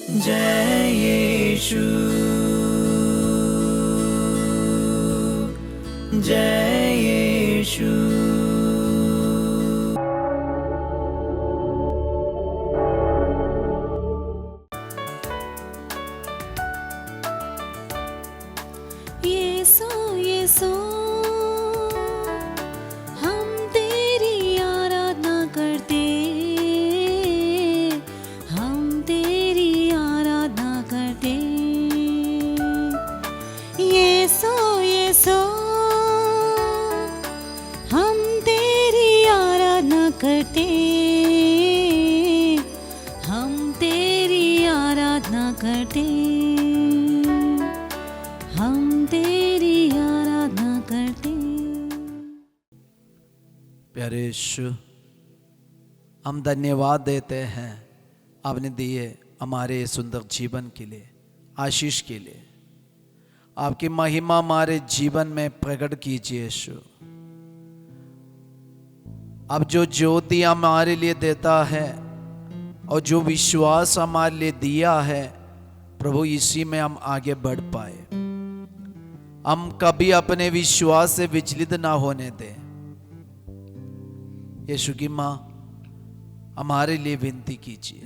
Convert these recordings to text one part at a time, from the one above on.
जय यीशु, जय यीशु। यीशु यीशु हम तेरी आराधना करते, हम तेरी आराधना करते। यीशु यीशु हम तेरी आराधना करते, हम तेरी आराधना करते, हम तेरी आराधना करते। प्यारे यीशु, हम धन्यवाद देते हैं आपने दिए हमारे सुंदर जीवन के लिए, आशीष के लिए। आपकी महिमा हमारे जीवन में प्रकट कीजिए यीशु। अब जो ज्योति हमारे लिए देता है और जो विश्वास हमारे लिए दिया है प्रभु, इसी में हम आगे बढ़ पाए। हम कभी अपने विश्वास से विचलित ना होने दें। यीशु की माँ, हमारे लिए विनती कीजिए,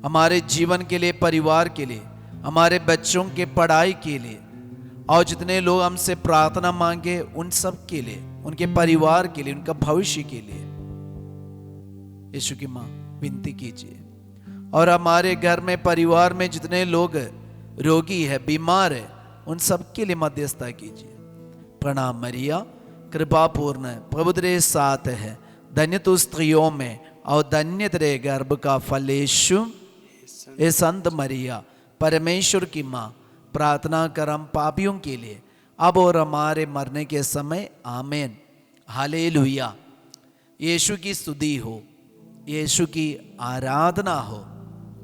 हमारे जीवन के लिए, परिवार के लिए, हमारे बच्चों के पढ़ाई के लिए, और जितने लोग हमसे प्रार्थना मांगे उन सब के लिए, उनके परिवार के लिए, उनका भविष्य के लिए यीशु की माँ विनती कीजिए। और हमारे घर में, परिवार में जितने लोग रोगी है, बीमार है, उन सब के लिए मध्यस्थता कीजिए। प्रणाम मरिया, कृपा पूर्ण, प्रभु तेरे साथ है, धन्य तू स्त्रियों में और धन्य तेरे गर्भ का फल यीशु। ए संत मरिया, परमेश्वर की माँ, प्रार्थना कर हम पापियों के लिए, अब और हमारे मरने के समय। आमीन। हालेलुया। यीशु की स्तुति हो, यीशु की आराधना हो।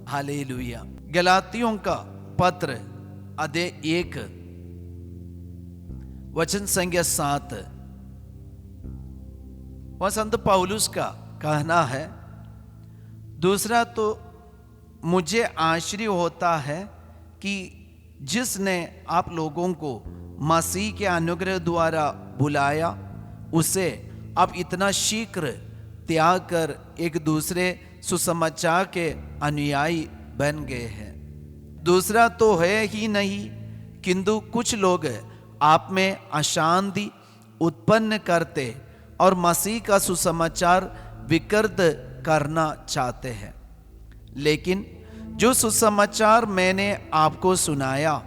हालेलुया। गलातियों का पत्र अध्याय 1 वचन संख्या 7, वह संत पौलुस का कहना है, दूसरा तो मुझे आश्चर्य होता है कि जिसने आप लोगों को मसीह के अनुग्रह द्वारा बुलाया, उसे आप इतना शीघ्र त्याग कर एक दूसरे सुसमाचार के अनुयायी बन गए हैं। दूसरा तो है ही नहीं, किंतु कुछ लोग आप में अशांति उत्पन्न करते और मसीह का सुसमाचार विकृत करना चाहते हैं। लेकिन जो सुसमाचार मैंने आपको सुनाया,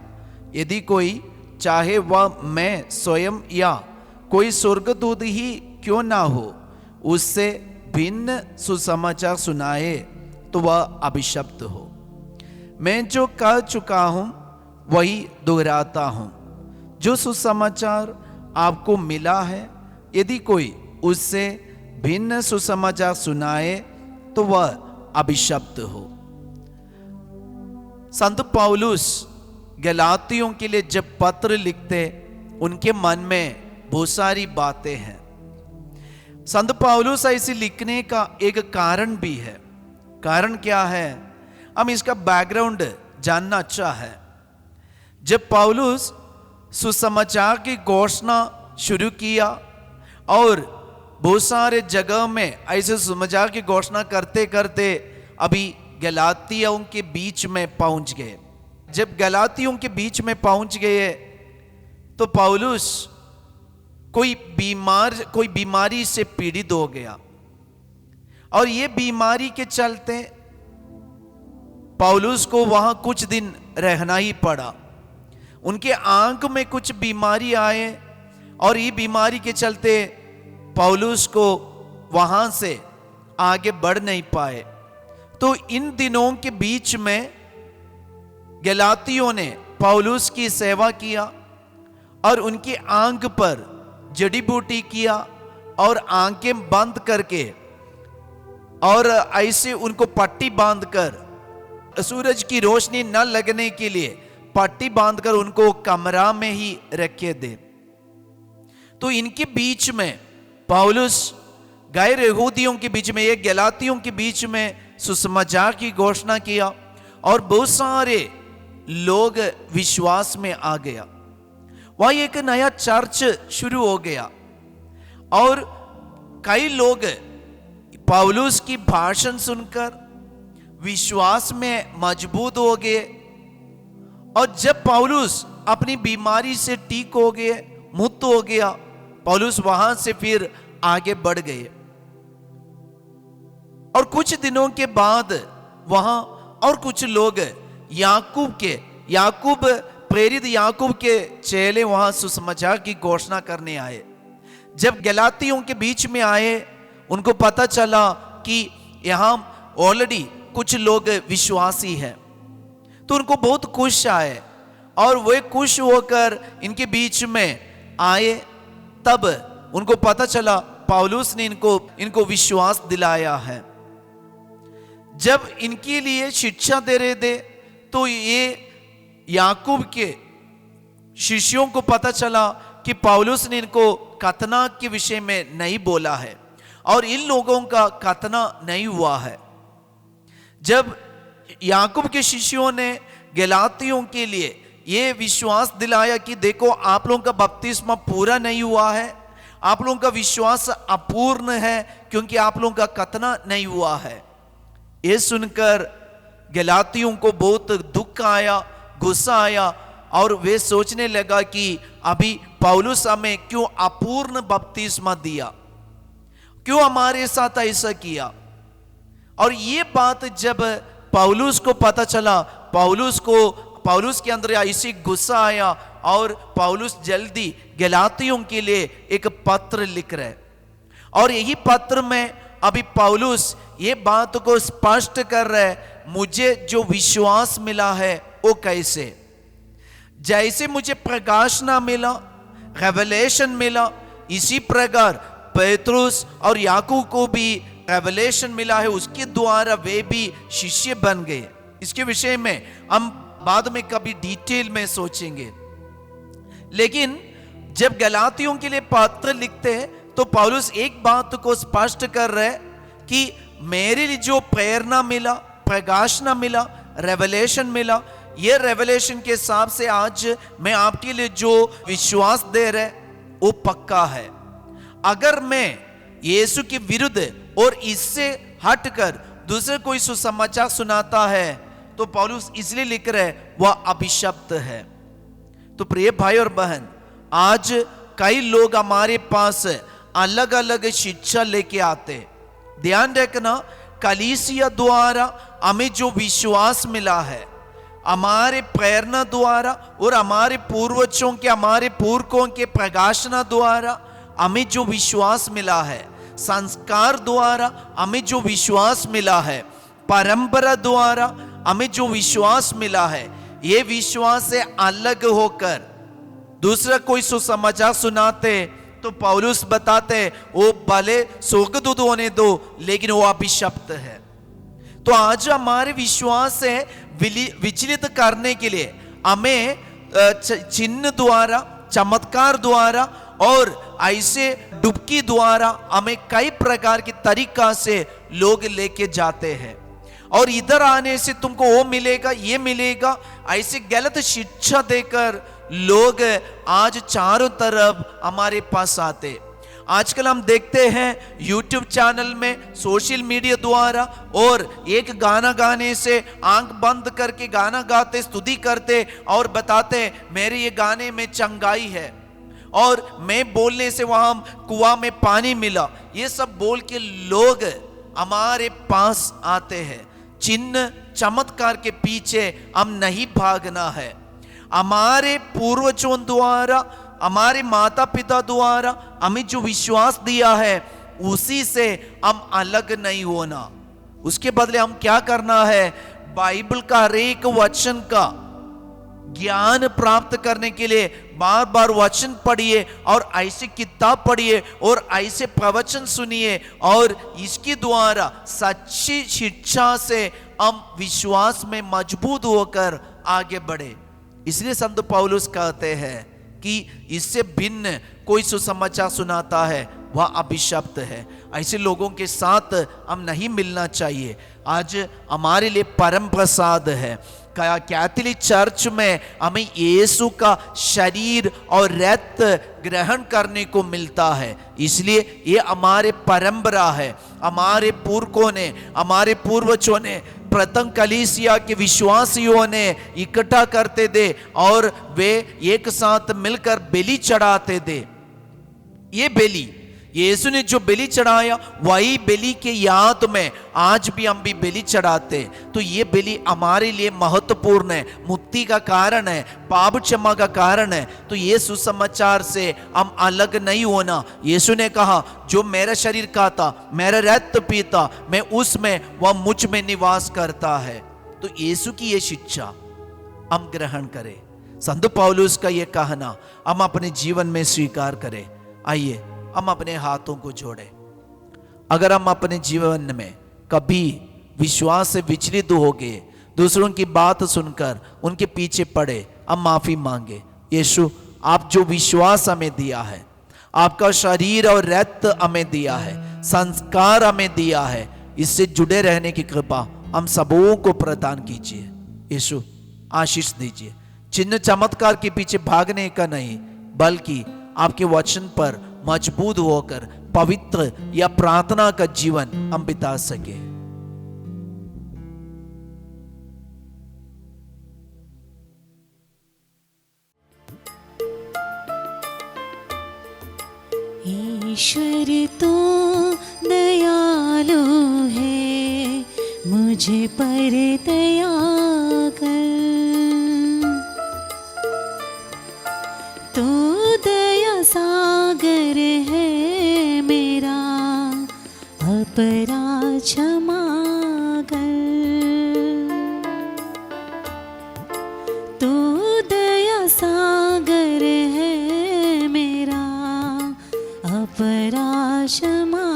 यदि कोई चाहे वह मैं स्वयं या कोई स्वर्गदूत ही क्यों ना हो, उससे भिन्न सुसमाचार सुनाए तो वह अभिशप्त हो। मैं जो कह चुका हूं वही दोहराता हूं। जो सुसमाचार आपको मिला है, यदि कोई उससे भिन्न सुसमाचार सुनाए तो वह अभिशप्त हो। संत पौलुस गलातियों के लिए जब पत्र लिखते, उनके मन में बहुत सारी बातें हैं। संत पौलुस ऐसे लिखने का एक कारण भी है। कारण क्या है, हम इसका बैकग्राउंड जानना अच्छा है। जब पौलुस सुसमाचार की घोषणा शुरू किया और बहुत सारे जगह में ऐसे सुसमाचार की घोषणा करते करते अभी गलातियों के बीच में पहुंच गए। जब गलातियों के बीच में पहुंच गए तो पौलुस कोई बीमारी से पीड़ित हो गया, और ये बीमारी के चलते पौलुस को वहां कुछ दिन रहना ही पड़ा। उनके आंख में कुछ बीमारी आए और ये बीमारी के चलते पौलुस को वहां से आगे बढ़ नहीं पाए। तो इन दिनों के बीच में गलातियों ने पौलुस की सेवा किया और उनकी आंख पर जड़ी बूटी किया और आंखें बंद करके और ऐसे उनको पट्टी बांधकर सूरज की रोशनी न लगने के लिए पट्टी बांधकर उनको कमरा में ही रखे दे। तो इनके बीच में पौलुस गैर यहूदियों के बीच में, ये गलातियों के बीच में सुसमाचार की घोषणा किया और बहुत सारे लोग विश्वास में आ गया। वहां एक नया चर्च शुरू हो गया और कई लोग पौलुस की भाषण सुनकर विश्वास में मजबूत हो गए। और जब पौलुस अपनी बीमारी से ठीक हो गए, मुक्त हो गया, पौलुस वहां से फिर आगे बढ़ गए। और कुछ दिनों के बाद वहां और कुछ लोग याकूब प्रेरित याकूब के चेले वहां सुसमाचार की घोषणा करने आए। जब गलातियों के बीच में आए, उनको पता चला कि यहां ऑलरेडी कुछ लोग विश्वासी हैं, तो उनको बहुत खुश आए और वे खुश होकर इनके बीच में आए। तब उनको पता चला पौलुस ने इनको विश्वास दिलाया है। जब इनके लिए शिक्षा दे रहे थे तो ये याकूब के शिष्यों को पता चला कि पौलुस ने इनको खतना के विषय में नहीं बोला है और इन लोगों का खतना नहीं हुआ है। जब याकूब के शिष्यों ने गलातियों के लिए ये विश्वास दिलाया कि देखो, आप लोगों का बपतिस्मा पूरा नहीं हुआ है, आप लोगों का विश्वास अपूर्ण है क्योंकि आप लोगों का खतना नहीं हुआ है, ये सुनकर गलातियों को बहुत दुख आया, गुस्सा आया और वे सोचने लगा कि अभी पौलुस हमें क्यों अपूर्ण बपतिस्मा दिया, क्यों हमारे साथ ऐसा किया। और ये बात जब पौलुस को पता चला, पौलुस के अंदर ऐसी गुस्सा आया और पौलुस जल्दी गलातियों के लिए एक पत्र लिख रहे। और यही पत्र में अभी पौलुस ये बात को स्पष्ट कर रहे, मुझे जो विश्वास मिला है वो कैसे, जैसे मुझे प्रकाश ना मिला, रेवलेशन मिला, इसी प्रकार पेत्रुस और याकूब को भी रेवलेशन मिला है, उसके द्वारा वे भी शिष्य बन गए। इसके विषय में हम बाद में कभी डिटेल में सोचेंगे। लेकिन जब गलातियों के लिए पत्र लिखते हैं तो पौलुस एक बात को स्पष्ट कर रहे कि मेरे लिए जो प्रेरणा मिला, प्रकाश ना मिला, रेवलेशन मिला, ये रेवलेशन के हिसाब से आज मैं आपके लिए जो विश्वास दे रहे वो पक्का है। अगर मैं यीशु के विरुद्ध और इससे हटकर दूसरे कोई सुसमाचार सुनाता है तो पौलुस इसलिए लिख रहे वह अभिशप्त है। तो प्रिय भाई और बहन, आज कई लोग हमारे पास अलग अलग शिक्षा लेके आते। ध्यान रखना, कलीसिया द्वारा हमें जो विश्वास मिला है, हमारे प्रेरणा द्वारा और हमारे पूर्वजों के, हमारे पुरखों के प्रकाशना द्वारा हमें जो विश्वास मिला है, संस्कार द्वारा हमें जो विश्वास मिला है, परंपरा द्वारा हमें जो विश्वास मिला है, ये विश्वास से अलग होकर दूसरा कोई सुसमाचार सुनाते तो पौलुस बताते वो भले स्वर्गदूत होने दो लेकिन वो अभिशप्त है। तो आज हमारे विश्वास से विचलित करने के लिए हमें चिन्ह द्वारा, चमत्कार द्वारा और ऐसे डुबकी द्वारा हमें कई प्रकार के तरीका से लोग लेके जाते हैं और इधर आने से तुमको वो मिलेगा, ये मिलेगा, ऐसे गलत शिक्षा देकर लोग आज चारों तरफ हमारे पास आते। आजकल हम देखते हैं YouTube चैनल में, सोशल मीडिया द्वारा, और एक गाना गाने से आंख बंद करके गाना गाते, स्तुति करते और बताते मेरे ये गाने में चंगाई है और मैं बोलने से वहां कुआं में पानी मिला। ये सब बोल के लोग हमारे पास आते हैं। चिन्ह चमत्कार के पीछे हम नहीं भागना है। हमारे पूर्वजों द्वारा, हमारे माता पिता द्वारा हमें जो विश्वास दिया है उसी से हम अलग नहीं होना। उसके बदले हम क्या करना है, बाइबल का हर एक वचन का ज्ञान प्राप्त करने के लिए बार बार वचन पढ़िए और ऐसे किताब पढ़िए और ऐसे प्रवचन सुनिए और इसके द्वारा सच्ची शिक्षा से हम विश्वास में मजबूत होकर आगे बढ़े। इसलिए संत पौलुस कहते हैं कि इससे भिन्न कोई सुसमाचार सुनाता है वह अभिशप्त है। ऐसे लोगों के साथ हम नहीं मिलना चाहिए। आज हमारे लिए परम प्रसाद है। कैथोलिक चर्च में हमें यीशु का शरीर और रक्त ग्रहण करने को मिलता है, इसलिए ये हमारे परंपरा है। हमारे पुरखों ने, हमारे पूर्वजों ने, प्रथम कलीसिया के विश्वासियों ने इकट्ठा करते थे और वे एक साथ मिलकर बलि चढ़ाते थे। ये बलि, यीशु ने जो बलि चढ़ाया वही बलि के याद में आज भी हम भी बलि चढ़ाते। तो ये बलि हमारे लिए महत्वपूर्ण है, मुक्ति का कारण है, पाप क्षमा का कारण है। तो ये सुसमाचार से हम अलग नहीं होना। यीशु ने कहा जो मेरा शरीर खाता, मेरा रक्त पीता, मैं उसमें, वह मुझ में निवास करता है। तो यीशु की ये शिक्षा हम ग्रहण करें। संत पौलुस का ये कहना हम अपने जीवन में स्वीकार करें। आइए हम अपने हाथों को जोड़ें। अगर हम अपने जीवन में कभी विश्वास से विचलित हो गए, दूसरों की बात सुनकर उनके पीछे पड़े, हम माफी मांगे। यीशु, आप जो विश्वास हमें दिया है, आपका शरीर और रक्त हमें दिया है, संस्कार हमें दिया है, इससे जुड़े रहने की कृपा हम सबों को प्रदान कीजिए। यीशु, आशीष दीजिए। चिन्ह चमत्कार के पीछे भागने का नहीं, बल्कि आपके वचन पर मजबूत होकर पवित्र या प्रार्थना का जीवन हम बिता सके। ईश्वर तो दयालु है, मुझे पर दया कर। तो दया सागर है मेरा, अपराध क्षमा कर। तो दया सागर है मेरा, अपराध क्षमा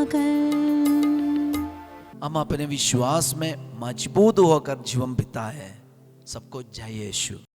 कर। हम अपने विश्वास में मजबूत होकर जीवन बिताए। सबको जय यीशु।